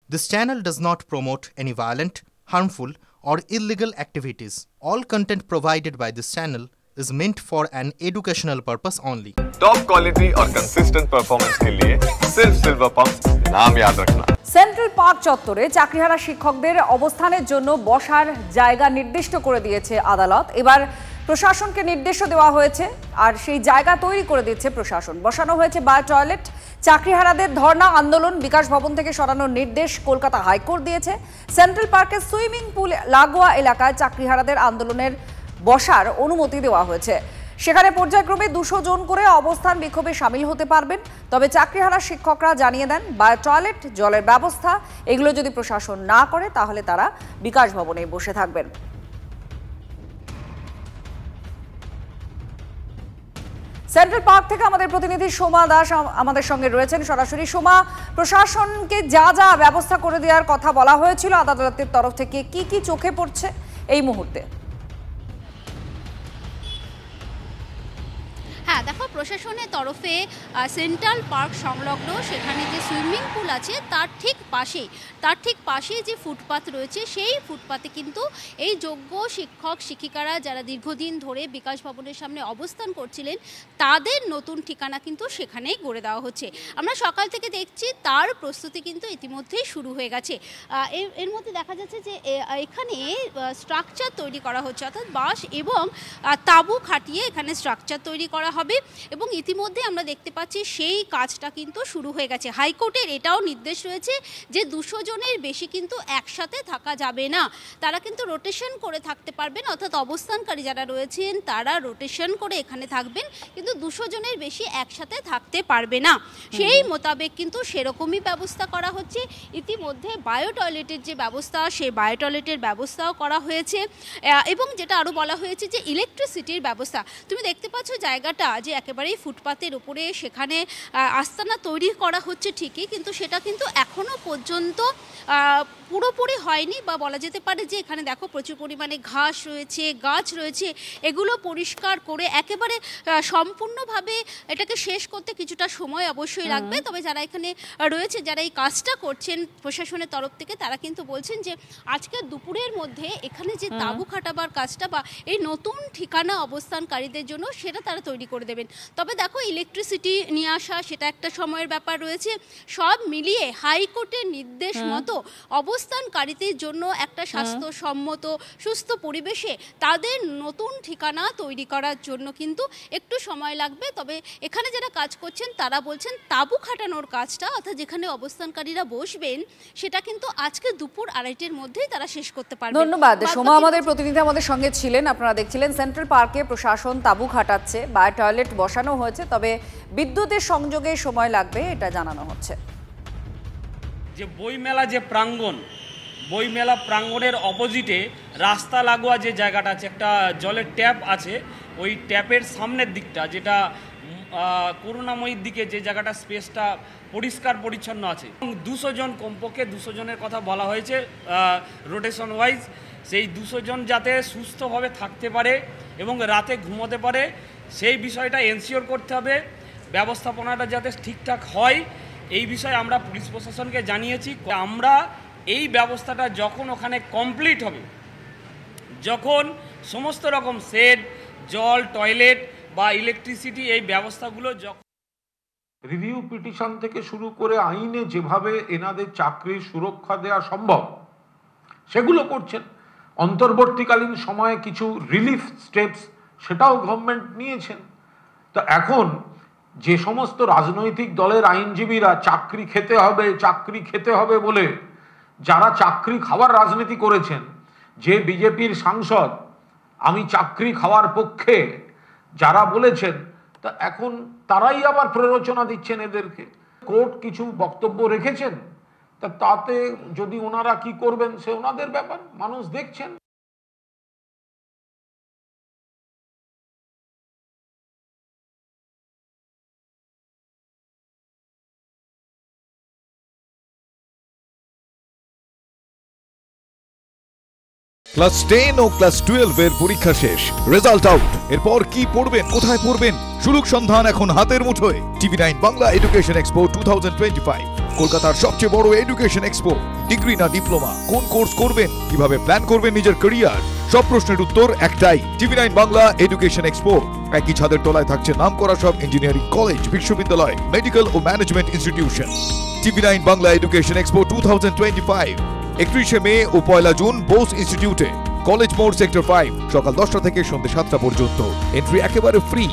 This channel does not promote any violent, harmful, or illegal activities. All content provided by this channel is meant for an educational purpose only. Top quality और consistent performance के लिए सिर्फ silver pump नाम याद रखना। Central park চত্বরে চাকরিহারা শিক্ষকদের অবস্থানের জন্য বসার জায়গা নির্দিষ্ট করে দিয়েছে আদালত। এবার প্রশাসনকে নির্দেশও দেওয়া হয়েছে আর সেই জায়গা তৈরি করে দিচ্ছে প্রশাসন। বসানো হয়েছে বায়ো টয়লেট। চাকরিহারাদের ধর্ণা আন্দোলন বিকাশ ভবন থেকে সরানোর নির্দেশ কলকাতা হাইকোর্ট দিয়েছে। সেন্ট্রাল পার্কের সুইমিং পুল লাগোয়া এলাকায় চাকরিহারাদের আন্দোলনের বসার অনুমতি দেওয়া হয়েছে। সেখানে পর্যায়ক্রমে 200 জন করে অবস্থান বিক্ষোভে শামিল হতে পারবেন। তবে চাকরিহারা শিক্ষকরা জানিয়ে দেন বায়ো টয়লেট, জলের ব্যবস্থা এগুলো যদি প্রশাসন না করে তাহলে তারা বিকাশ ভবনে বসে থাকবেন। সেন্ট্রাল পার্ক থেকে আমাদের প্রতিনিধি সোমা দাস আমাদের সঙ্গে রয়েছেন সরাসরি। সোমা, প্রশাসনকে যা যা ব্যবস্থা করে দেওয়ার কথা বলা হয়েছিল আদালতের তরফ থেকে কি কি চোখে পড়ছে এই মুহূর্তে? হ্যাঁ দেখো, প্রশাসনের তরফে সেন্ট্রাল পার্ক সংলগ্ন সেখানে যে সুইমিং পুল আছে তার ঠিক পাশে যে ফুটপাত রয়েছে সেই ফুটপাতে কিন্তু এই যোগ্য শিক্ষক শিক্ষিকারা যারা দীর্ঘদিন ধরে বিকাশ ভবনের সামনে অবস্থান করছিলেন তাদের নতুন ঠিকানা কিন্তু সেখানেই গড়ে দেওয়া হচ্ছে। আমরা সকাল থেকে দেখছি তার প্রস্তুতি কিন্তু ইতিমধ্যেই শুরু হয়ে গেছে। এর মধ্যে দেখা যাচ্ছে যে এখানে স্ট্রাকচার তৈরি করা হচ্ছে, অর্থাৎ বাঁশ এবং তাঁবু খাটিয়ে এখানে স্ট্রাকচার তৈরি করা হবে এবং ইতিমধ্যে আমরা দেখতে পাচ্ছি সেই কাজটা কিন্তু শুরু হয়ে গেছে। হাইকোর্টের এটাও নির্দেশ রয়েছে যে 200 জনের বেশি কিন্তু একসাথে থাকা যাবে না, তারা কিন্তু রোটেশন করে থাকতে পারবেন, অর্থাৎ অবস্থানকারী যারা রয়েছেন তারা রোটেশন করে এখানে থাকবেন, কিন্তু 200 জনের বেশি একসাথে থাকতে পারবে না। সেই মোতাবেক কিন্তু সেরকমই ব্যবস্থা করা হচ্ছে। ইতিমধ্যে বায়ো টয়লেটের যে ব্যবস্থা সেই বায়ো টয়লেটের ব্যবস্থাও করা হয়েছে এবং যেটা আরও বলা হয়েছে যে ইলেকট্রিসিটির ব্যবস্থা। তুমি দেখতে পাচ্ছ জায়গাটা যে একেবারেই ফুটপাতের উপরে সেখানে আস্তানা তৈরি করা হচ্ছে ঠিকই, কিন্তু সেটা কিন্তু এখনো পর্যন্ত পুরোপুরি হয়নি বা বলা যেতে পারে যে এখানে দেখো প্রচুর পরিমাণে ঘাস রয়েছে, গাছ রয়েছে, এগুলো পরিষ্কার করে একেবারে সম্পূর্ণভাবে এটাকে শেষ করতে কিছুটা সময় অবশ্যই লাগবে। তবে যারা এখানে রয়েছে, যারা এই কাজটা করছেন প্রশাসনের তরফ থেকে, তারা কিন্তু বলছেন যে আজকে দুপুরের মধ্যে এখানে যে তাঁবু খাটাবার কাজটা বা এই নতুন ঠিকানা অবস্থানকারীদের জন্য সেটা তারা তৈরি করে দেবেন। তবে দেখো ইলেকট্রিসিটি নিয়ে আসা সেটা একটা সময়ের ব্যাপার রয়েছে। সব মিলিয়ে হাইকোর্টের নির্দেশ মতো অবস্থানকারীদের জন্য একটা স্বাস্থ্যসম্মত সুস্থ পরিবেশে তাদের নতুন ঠিকানা তৈরি করার জন্য কিন্তু একটু সময় লাগবে। তবে এখানে যারা কাজ করছেন তারা বলছেন তাঁবু খাটানোর কাজটা, অর্থাৎ যেখানে অবস্থানকারীরা বসবেন, সেটা কিন্তু আজকে দুপুর 2:30-র মধ্যেই তারা শেষ করতে পারবে। ধন্যবাদ সোমা, আমাদের প্রতিনিধি আমাদের সঙ্গে ছিলেন। আপনারা দেখছিলেন সেন্ট্রাল পার্কে প্রশাসন তাঁবু খাটাচ্ছে, বায়ো টয়লেট বসানো হয়েছে, তবে বিদ্যুতের সংযোগে সময় লাগবে এটা জানানো হচ্ছে। যে বইমেলা যে প্রাঙ্গণ, বইমেলা প্রাঙ্গণের অপোজিটে রাস্তা লাগোয়া যে জায়গাটা আছে, একটা জলের ট্যাপ আছে, ওই ট্যাপের সামনের দিকটা যেটা করুণাময়ীর দিকে যে জায়গাটা স্পেসটা পরিষ্কার পরিচ্ছন্ন আছে, 200 জন কমপক্ষে 200 জনের কথা বলা হয়েছে রোটেশন ওয়াইজ। সেই 200 জন যাতে সুস্থভাবে থাকতে পারে এবং রাতে ঘুমোতে পারে সেই বিষয়টা এনশিওর করতে হবে, ব্যবস্থাপনাটা যাতে ঠিকঠাক হয় এই বিষয়ে আমরা পুলিশ প্রশাসনকে জানিয়েছি। আমরা এই ব্যবস্থাটা যখন ওখানে কমপ্লিট হবে, যখন সমস্ত রকম শেড, জল, টয়লেট বা ইলেকট্রিসিটি এই ব্যবস্থাগুলো রিভিউ পিটিশন থেকে শুরু করে আইনে যেভাবে এনাদের চাকরির সুরক্ষা দেওয়া সম্ভব সেগুলো করছেন। অন্তর্বর্তীকালীন সময়ে কিছু রিলিফ স্টেপস সেটাও গভর্নমেন্ট নিয়েছেন। তো এখন যে সমস্ত রাজনৈতিক দলের আইনজীবীরা চাকরি খেতে হবে বলে যারা চাকরি খাওয়ার রাজনীতি করেছেন, যে বিজেপির সাংসদ আমি চাকরি খাওয়ার পক্ষে যারা বলেছেন, তা এখন তারাই আবার প্ররোচনা দিচ্ছেন এদেরকে। কোর্ট কিছু বক্তব্য রেখেছেন, তাতে যদি ওনারা কি করবেন সে ওনাদের ব্যাপার, মানুষ দেখছেন। ক্লাস 10 ও ক্লাস 12 এর পরীক্ষা শেষ, রেজাল্ট আউট। এরপর কি পড়বেন, কোথায় পড়বেন, সুলুক সন্ধান এখন হাতের মুঠোয়। টিভি9 বাংলা এডুকেশন এক্সপো 2025। কলকাতার সবচেয়ে বড় এডুকেশন এক্সপো। ডিগ্রি না ডিপ্লোমা, কোন কোর্স করবেন, কিভাবে প্ল্যান করবেন নিজের ক্যারিয়ার, সব প্রশ্নের উত্তর একটাই। TV9 Bangla education expo. একই ছাদের তলায় থাকছে নামকরা সব ইঞ্জিনিয়ারিং কলেজ, বিশ্ববিদ্যালয়, মেডিকেল ও management institution. TV9 Bangla education expo 2025 31 May ও 1 জুন বোস ইনস্টিটিউটে, কলেজ মোড়, সেক্টর 5, সকাল 10টা থেকে সন্ধ্যে 7টা পর্যন্ত। এন্ট্রি একেবারে ফ্রি।